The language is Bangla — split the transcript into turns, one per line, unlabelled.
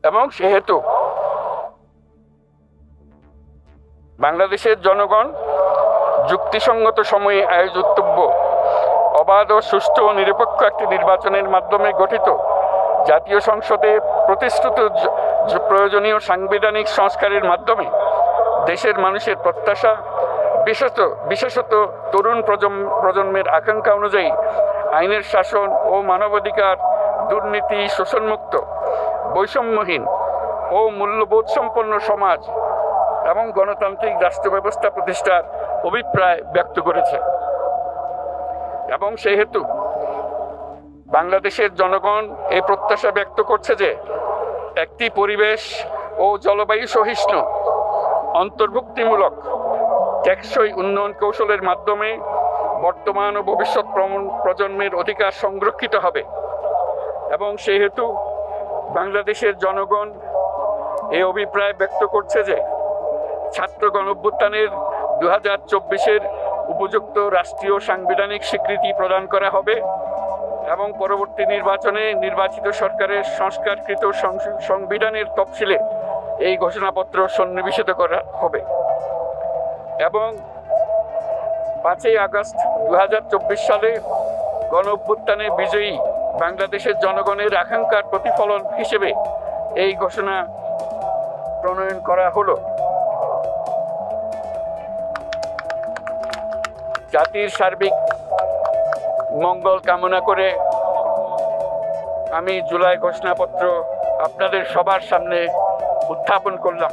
এবং সেহেতু বাংলাদেশের জনগণ যুক্তিসঙ্গত সময়ে আয়োজিতব্য অবাধ ও সুষ্ঠু ও নিরপেক্ষ একটি নির্বাচনের মাধ্যমে গঠিত জাতীয় সংসদে প্রতিশ্রুত প্রয়োজনীয় সাংবিধানিক সংস্কারের মাধ্যমে দেশের মানুষের প্রত্যাশা, বিশেষত তরুণ প্রজন্মের আকাঙ্ক্ষা অনুযায়ী আইনের শাসন ও মানবাধিকার, দুর্নীতি, শোষণমুক্ত, বৈষম্যহীন ও মূল্যবোধ সম্পন্ন সমাজ এবং গণতান্ত্রিক রাষ্ট্র ব্যবস্থা প্রতিষ্ঠার অভিপ্রায় ব্যক্ত করেছে। এবং সেহেতু বাংলাদেশের জনগণ এই প্রত্যাশা ব্যক্ত করছে যে একটি পরিবেশ ও জলবায়ু সহিষ্ণু, অন্তর্ভুক্তিমূলক, টেকসই উন্নয়ন কৌশলের মাধ্যমে বর্তমান ও ভবিষ্যৎ প্রজন্মের অধিকার সংরক্ষিত হবে। এবং সেহেতু বাংলাদেশের জনগণ এই অভিপ্রায় ব্যক্ত করছে যে ছাত্র গণঅভ্যুত্থানের 2024-এর উপযুক্ত রাষ্ট্রীয় সাংবিধানিক স্বীকৃতি প্রদান করা হবে এবং পরবর্তী নির্বাচনে নির্বাচিত সরকারের সংস্কারকৃত সংবিধানের তফসিলে এই ঘোষণাপত্র সন্নিবেশিত করা হবে। এবং 5ই আগস্ট 2024 সালে গণঅভ্যুত্থানে বিজয়ী বাংলাদেশের জনগণের আকাঙ্ক্ষার প্রতিফলন হিসেবে এই ঘোষণা প্রণয়ন করা হলো। জাতির সার্বিক মঙ্গল কামনা করে আমি জুলাই ঘোষণাপত্র আপনাদের সবার সামনে উত্থাপন করলাম।